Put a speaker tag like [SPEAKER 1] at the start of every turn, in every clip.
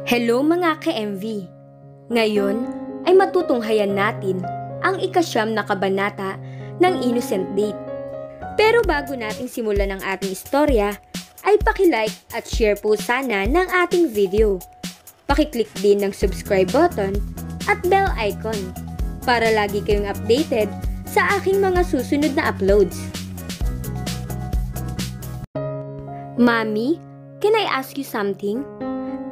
[SPEAKER 1] Hello mga ka-MV! Ngayon ay matutunghayan natin ang ika-9 na kabanata ng Innocent Date. Pero bago nating simulan ang ating istorya, ay paki-like at share po sana ng ating video. Paki-click din ng subscribe button at bell icon para lagi kayong updated sa aking mga susunod na uploads. Mommy, can I ask you something?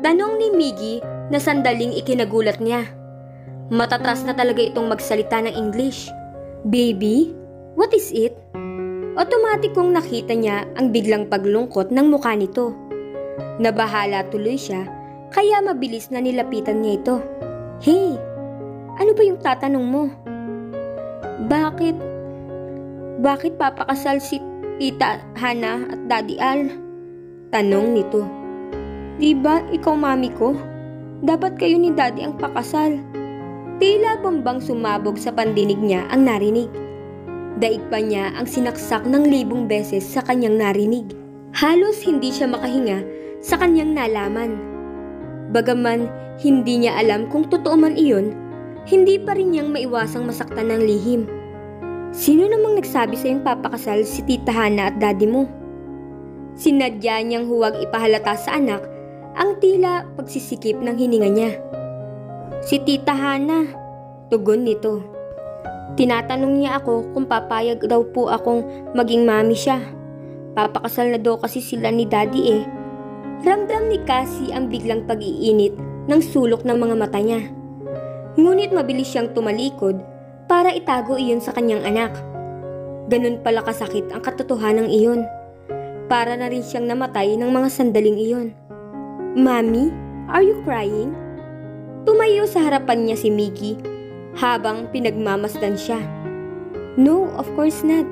[SPEAKER 1] Tanong ni Miggy na sandaling ikinagulat niya. Matatras na talaga itong magsalita ng English. Baby, what is it? Automatic kong nakita niya ang biglang paglungkot ng mukha nito. Nabahala tuloy siya, kaya mabilis na nilapitan niya ito. Hey, ano ba yung tatanong mo? Bakit papakasal si Tita Hana at Daddy Al? Tanong nito. Diba ikaw mami ko? Dapat kayo ni Daddy ang pakasal. Tila bambang sumabog sa pandinig niya ang narinig. Daig pa niya ang sinaksak ng 1,000 beses sa kanyang narinig. Halos hindi siya makahinga sa kanyang nalaman. Bagaman hindi niya alam kung totoo man iyon, hindi pa rin niyang maiwasang masaktan ng lihim. Sino namang nagsabi sa iyong papakasal si Tita Hana at Daddy mo? Sinadya niyang huwag ipahalata sa anak ang tila pagsisikip ng hininga niya. Si Tita Hana, tugon nito. Tinatanong niya ako kung papayag daw po akong maging mami siya. Papakasal na daw kasi sila ni Daddy eh. Ramdam ni Cassie ang biglang pag-iinit ng sulok ng mga mata niya. Ngunit mabilis siyang tumalikod para itago iyon sa kanyang anak. Ganun pala kasakit ang katotohanan iyon. Para na rin siyang namatay ng mga sandaling iyon. Mommy, are you crying? Tumayo sa harapan niya si Miggy habang pinagmamasdan siya. No, of course not.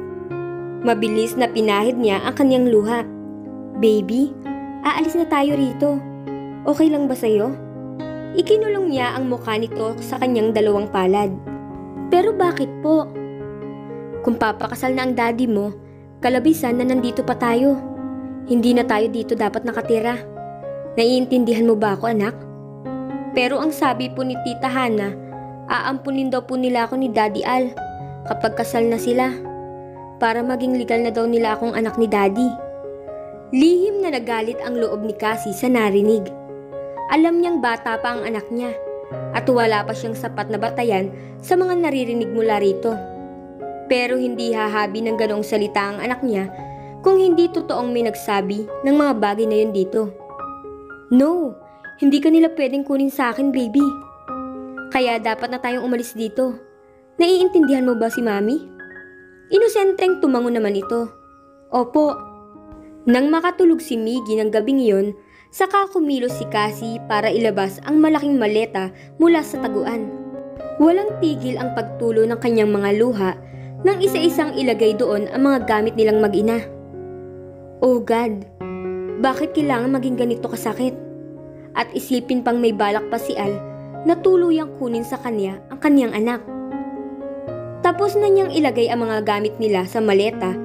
[SPEAKER 1] Mabilis na pinahid niya ang kanyang luha. Baby, aalis na tayo rito. Okay lang ba sa'yo? Ikinulong niya ang mukha nito sa kanyang 2 palad. Pero bakit po? Kung papakasal na ang daddy mo, kalabisan na nandito pa tayo. Hindi na tayo dito dapat nakatira. Naiintindihan mo ba ako, anak? Pero ang sabi po ni Tita Hana, aampunin daw po nila ako ni Daddy Al kapag kasal na sila. Para maging legal na daw nila akong anak ni Daddy. Lihim na nagalit ang loob ni Cassie sa narinig. Alam niyang bata pa ang anak niya at wala pa siyang sapat na batayan sa mga naririnig mula rito. Pero hindi hahabi ng ganong salita ang anak niya kung hindi totoong may nagsabi ng mga bagay na yun dito. No, hindi ka nila pwedeng kunin sa akin, baby. Kaya dapat na tayong umalis dito. Naiintindihan mo ba si Mami? Inosenteng tumango naman ito. Opo. Nang makatulog si Miggy ng gabing iyon, saka kumilos si Cassie para ilabas ang malaking maleta mula sa taguan. Walang tigil ang pagtulo ng kanyang mga luha nang isa-isang ilagay doon ang mga gamit nilang mag-ina. Oh God, bakit kailangan maging ganito kasakit? At isipin pang may balak pa si Al na tuluyang kunin sa kanya ang kanyang anak. Tapos na niyang ilagay ang mga gamit nila sa maleta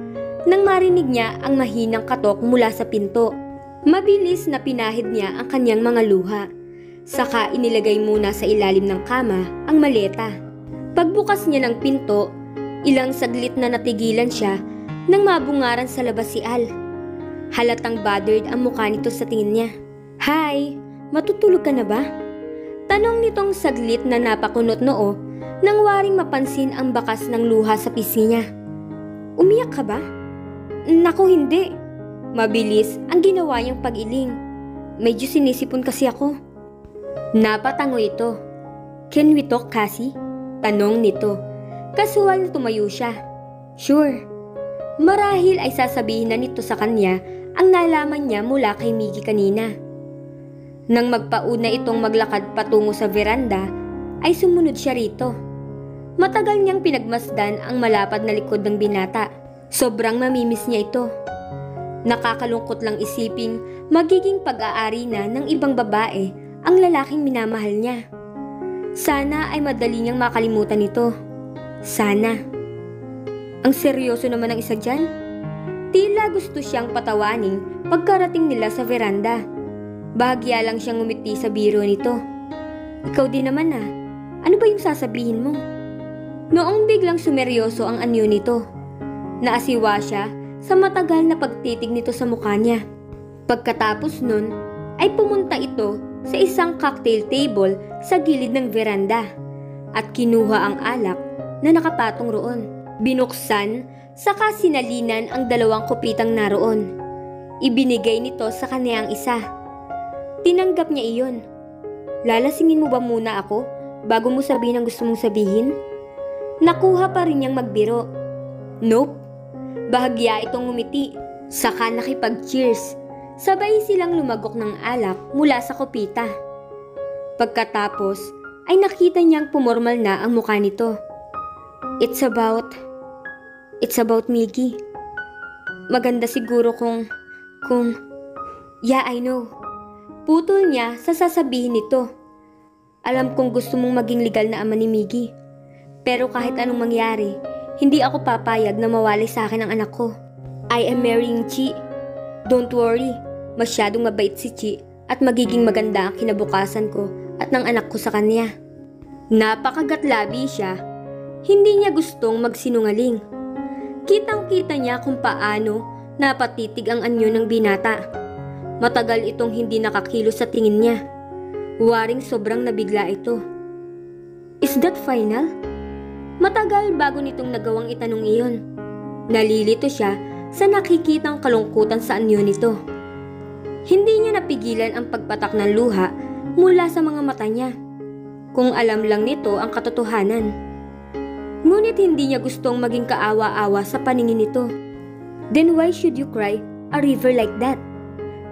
[SPEAKER 1] nang marinig niya ang mahinang katok mula sa pinto. Mabilis na pinahid niya ang kanyang mga luha. Saka inilagay muna sa ilalim ng kama ang maleta. Pagbukas niya ng pinto, ilang saglit na natigilan siya nang mabungaran sa labas si Al. Halatang bothered ang mukha nito sa tingin niya. Hi, matutulog ka na ba? Tanong nitong saglit na napakunot noo nang waring mapansin ang bakas ng luha sa pisngi niya. Umiyak ka ba? Naku, hindi. Mabilis ang ginawa niyang pag-iling. Medyo sinisipon kasi ako. Napatango ito. Can we talk, Cassie? Tanong nito. Kasual na tumayo siya. Sure. Marahil ay sasabihin na nito sa kanya ang nalaman niya mula kay Miggy kanina. Nang magpauna itong maglakad patungo sa veranda, ay sumunod siya rito. Matagal niyang pinagmasdan ang malapad na likod ng binata. Sobrang mamimiss niya ito. Nakakalungkot lang isiping magiging pag-aari na ng ibang babae ang lalaking minamahal niya. Sana ay madali niyang makalimutan ito. Sana. Ang seryoso naman ng isa dyan. Tila gusto siyang patawanin pagkarating nila sa veranda. Bahagya lang siyang ngumiti sa biro nito. Ikaw din naman ah. Ano ba yung sasabihin mo? Noong biglang sumeryoso ang anyo nito. Naasiwa siya sa matagal na pagtitig nito sa mukha niya. Pagkatapos nun, ay pumunta ito sa isang cocktail table sa gilid ng veranda at kinuha ang alak na nakapatong roon. Binuksan, saka sinalinan ang 2 kupitang naroon. Ibinigay nito sa kanya ang isa. Tinanggap niya iyon. Lalasingin mo ba muna ako bago mo sabihin ang gusto mong sabihin? Nakuha pa rin niyang magbiro. Nope. Bahagya itong ngumiti. Saka nakipag-cheers. Sabay silang lumagok ng alak mula sa kopita. Pagkatapos ay nakita niyang pumormal na ang mukha nito. It's about Miggy. Maganda siguro kung yeah, I know. Putol niya sa sasabihin nito. Alam kong gusto mong maging legal na ama ni Miggy. Pero kahit anong mangyari, hindi ako papayag na mawalay sa akin ang anak ko. I am marrying Chi. Don't worry, masyadong mabait si Chi at magiging maganda ang kinabukasan ko at ng anak ko sa kanya. Napakagatlabi siya. Hindi niya gustong magsinungaling. Kitang-kita niya kung paano napatitig ang anyo ng binata. Matagal itong hindi nakakilos sa tingin niya. Waring sobrang nabigla ito. Is that final? Matagal bago nitong nagawang itanong iyon. Nalilito siya sa nakikitang kalungkutan sa anyo nito. Hindi niya napigilan ang pagpatak ng luha mula sa mga mata niya. Kung alam lang nito ang katotohanan. Ngunit hindi niya gustong maging kaawa-awa sa paningin nito. Then why should you cry a river like that?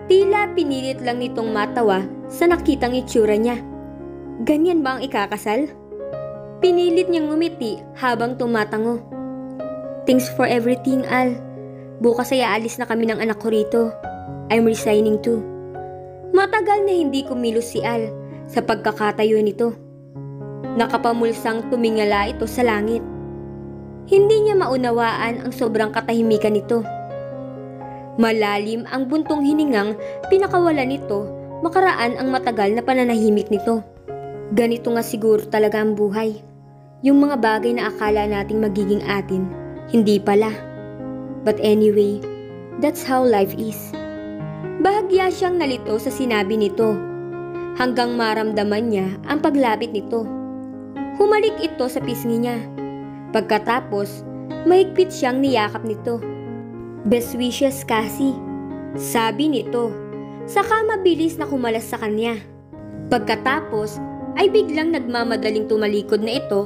[SPEAKER 1] Tila pinilit lang nitong matawa sa nakitang itsura niya. Ganyan ba ang ikakasal? Pinilit niyang ngumiti habang tumatango. Thanks for everything, Al. Bukas ay aalis na kami ng anak ko rito. I'm resigning too. Matagal na hindi kumilos si Al sa pagkakatayo nito. Nakapamulsang tumingala ito sa langit. Hindi niya maunawaan ang sobrang katahimikan nito. Malalim ang buntong hiningang pinakawalan nito makaraan ang matagal na pananahimik nito. Ganito nga siguro talaga ang buhay. Yung mga bagay na akala nating magiging atin, hindi pala. But anyway, that's how life is. Bahagya siyang nalito sa sinabi nito hanggang maramdaman niya ang paglapit nito. Humalik ito sa pisngi niya. Pagkatapos, mahigpit siyang niyakap nito. Best wishes, Cassie, sabi nito, saka mabilis na kumalas sa kanya. Pagkatapos ay biglang nagmamadaling tumalikod na ito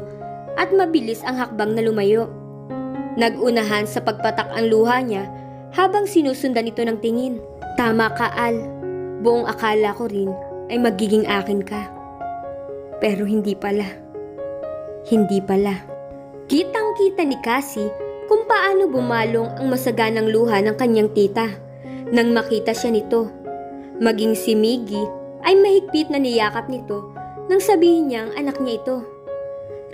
[SPEAKER 1] at mabilis ang hakbang na lumayo. Nagunahan sa pagpatak ang luha niya habang sinusundan ito ng tingin. Tama ka, Al. Buong akala ko rin ay magiging akin ka. Pero hindi pala. Hindi pala. Kitang-kita ni Cassie kung paano bumalong ang masaganang luha ng kanyang tita nang makita siya nito. Maging si Miggy ay mahigpit na niyakap nito nang sabihin niya ang anak niya ito.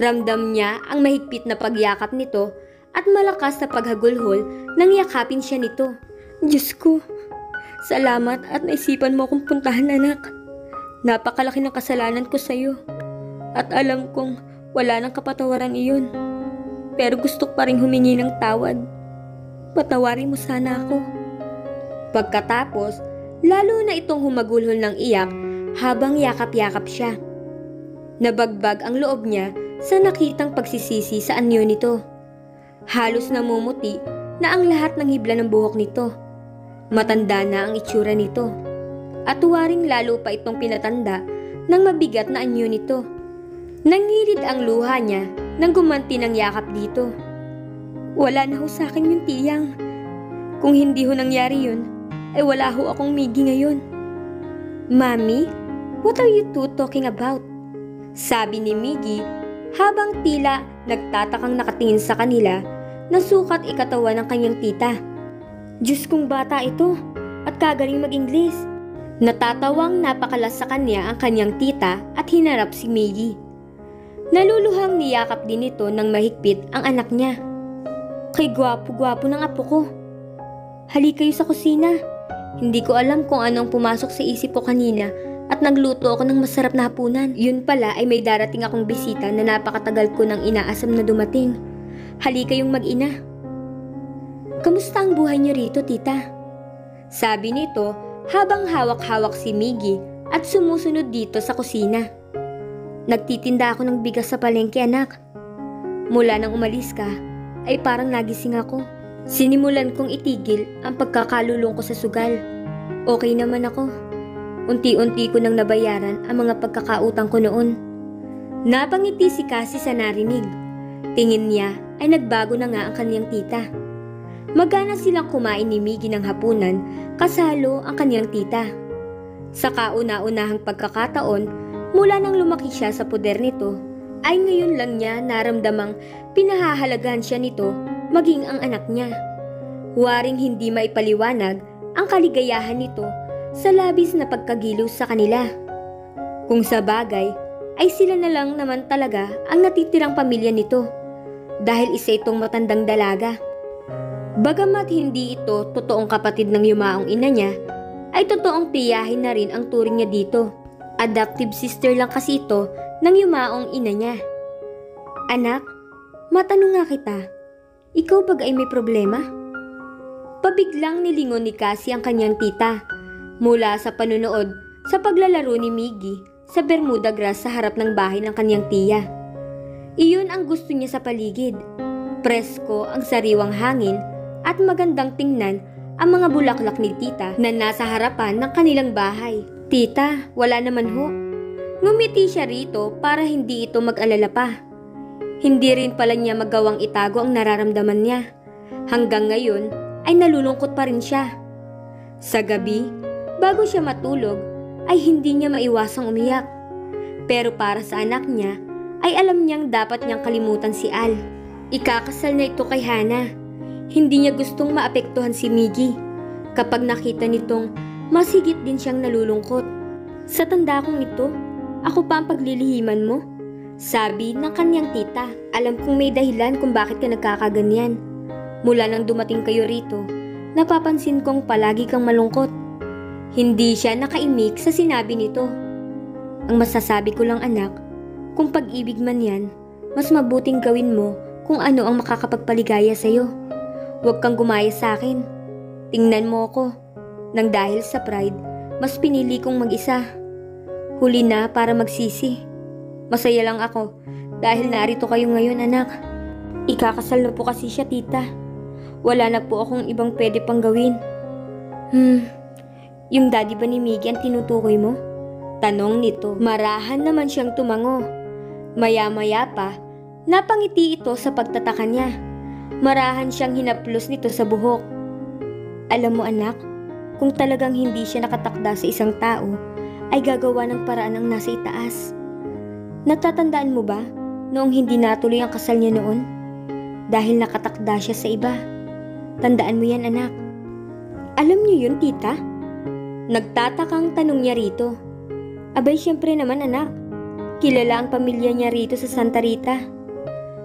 [SPEAKER 1] Ramdam niya ang mahigpit na pagyakap nito at malakas na paghagulhol nang yakapin siya nito. Diyos ko, salamat at naisipan mo akong puntahan, anak. Napakalaki ng kasalanan ko sa iyo at alam kong wala nang kapatawaran iyon. Pero gusto ko pa rin humingi ng tawad. Patawarin mo sana ako. Pagkatapos, lalo na itong humagulhol ng iyak habang yakap-yakap siya. Nabagbag ang loob niya sa nakitang pagsisisi sa anyo nito. Halos namumuti na ang lahat ng hibla ng buhok nito. Matanda na ang itsura nito. At waring lalo pa itong pinatanda ng mabigat na anyo nito. Nangirid ang luha niya nang gumanti ng yakap dito. Wala na ho sa akin yung tiyang. Kung hindi ho nangyari yun, ay wala ho akong Miggy ngayon. Mami, what are you two talking about? Sabi ni Miggy habang tila nagtatakang nakatingin sa kanila na sukat ikatawan ng kanyang tita. Diyos kong bata ito at kagaling mag-Ingles. Natatawang napakalas sa kanya ang kanyang tita at hinarap si Miggy. Naluluhang niyakap din ito ng mahigpit ang anak niya. Kay gwapo-gwapo ng apo ko. Halik kayo sa kusina. Hindi ko alam kung anong pumasok sa isip ko kanina at nagluto ako ng masarap na hapunan. Yun pala ay may darating akong bisita na napakatagal ko nang inaasam na dumating. Halika yung mag-ina. Kamusta ang buhay niyo rito, tita? Sabi nito habang hawak-hawak si Miggy at sumusunod dito sa kusina. Nagtitinda ako ng bigas sa palengke, anak. Mula nang umalis ka, ay parang nagising ako. Sinimulan kong itigil ang pagkakalulong ko sa sugal. Okay naman ako. Unti-unti ko nang nabayaran ang mga pagkakautang ko noon. Napangiti si Cassie sa narinig. Tingin niya ay nagbago na nga ang kaniyang tita. Magana silang kumain ni Miggy ng hapunan kasalo ang kaniyang tita. Sa kauna-unahang pagkakataon, mula nang lumaki siya sa poder nito, ay ngayon lang niya naramdamang pinahahalagahan siya nito maging ang anak niya. Waring hindi maipaliwanag ang kaligayahan nito sa labis na pagkagilos sa kanila. Kung sa bagay, ay sila na lang naman talaga ang natitirang pamilya nito dahil isa itong matandang dalaga. Bagamat hindi ito totoong kapatid ng yumaong ina niya, ay totoong tiyahin na rin ang turing niya dito. Adoptive sister lang kasi ito ng yumaong ina niya. Anak, matanong nga kita, ikaw bag ay may problema? Pabiglang nilingon ni Cassie ang kanyang tita mula sa panunood sa paglalaro ni Miggy sa Bermuda grass sa harap ng bahay ng kanyang tiya. Iyon ang gusto niya sa paligid. Presko ang sariwang hangin at magandang tingnan ang mga bulaklak ni tita na nasa harapan ng kanilang bahay. Tita, wala naman ho. Ngumiti siya rito para hindi ito mag-alala pa. Hindi rin pala niya magawang itago ang nararamdaman niya. Hanggang ngayon ay nalulungkot pa rin siya. Sa gabi, bago siya matulog, ay hindi niya maiwasang umiyak. Pero para sa anak niya, ay alam niyang dapat niyang kalimutan si Al. Ikakasal na ito kay Hana. Hindi niya gustong maapektuhan si Miggy kapag nakita nitong mas higit din siyang nalulungkot. Sa tanda kong ito, ako pa ang paglilihiman mo? Sabi ng kanyang tita. Alam kong may dahilan kung bakit ka nagkakaganyan. Mula nang dumating kayo rito, napapansin kong palagi kang malungkot. Hindi siya nakaimik sa sinabi nito. Ang masasabi ko lang anak, kung pag-ibig man yan, mas mabuting gawin mo kung ano ang makakapagpaligaya sa'yo. Huwag kang gumaya sa akin. Tingnan mo ako. Nang dahil sa pride, mas pinili kong mag-isa. Huli na para magsisi. Masaya lang ako dahil narito kayo ngayon, anak. Ikakasal na po kasi siya, tita. Wala na po akong ibang pwede pang gawin. Yung daddy ba ni Miggy ang tinutukoy mo? Tanong nito. Marahan naman siyang tumango. Maya-maya pa, napangiti ito sa pagtataka niya. Marahan siyang hinaplos nito sa buhok. Alam mo anak, kung talagang hindi siya nakatakda sa isang tao, ay gagawa ng paraan ang nasa itaas. Natatandaan mo ba noong hindi natuloy ang kasal niya noon? Dahil nakatakda siya sa iba. Tandaan mo yan anak. Alam niyo yun tita? Nagtatakang tanong niya rito. Abay syempre naman anak. Kilala ang pamilya niya rito sa Santa Rita.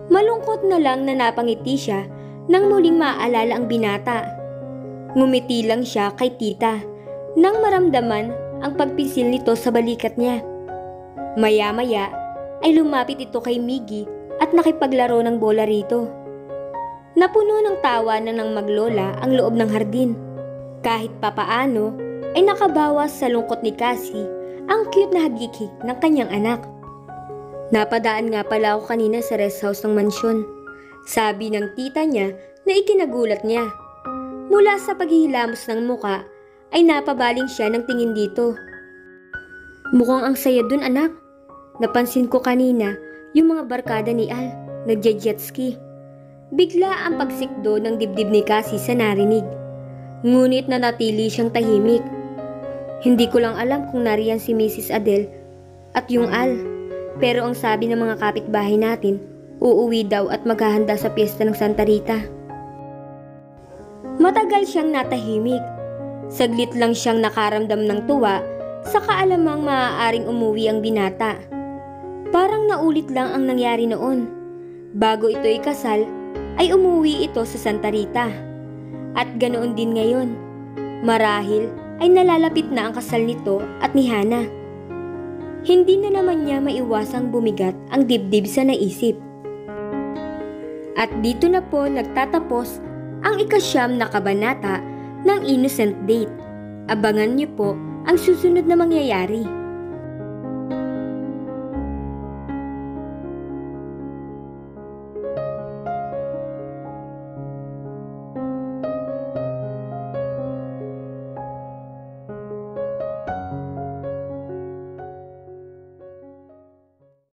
[SPEAKER 1] Malungkot na lang na napangiti siya nang muling maaalala ang binata. Ngumiti lang siya kay tita nang maramdaman ang pagpisil nito sa balikat niya. Maya-maya ay lumapit ito kay Miggy at nakipaglaro ng bola rito. Napuno ng tawa na ng maglola ang loob ng hardin. Kahit papaano ay nakabawas sa lungkot ni Cassie ang cute na hagikik ng kanyang anak. Napadaan nga pala ako kanina sa rest house ng mansyon. Sabi ng tita niya na ikinagulat niya. Mula sa paghihilamos ng muka ay napabaling siya ng tingin dito. Mukhang ang saya dun anak. Napansin ko kanina yung mga barkada ni Al, nagje-jet ski. Bigla ang pagsikdo ng dibdib ni Cassie sa narinig. Ngunit nanatili siyang tahimik. Hindi ko lang alam kung nariyan si Mrs. Adele at yung Al. Pero ang sabi ng mga kapitbahay natin, uuwi daw at maghahanda sa piyesta ng Santa Rita. Matagal siyang natahimik. Saglit lang siyang nakaramdam ng tuwa sa kaalamang maaaring umuwi ang binata. Parang naulit lang ang nangyari noon. Bago ito ikasal, ay umuwi ito sa Santa Rita. At ganoon din ngayon. Marahil ay nalalapit na ang kasal nito at ni Hana. Hindi na naman niya maiwasang bumigat ang dibdib sa naisip. At dito na po nagtatapos ang ika-9 na kabanata ng Innocent Date. Abangan niyo po ang susunod na mangyayari.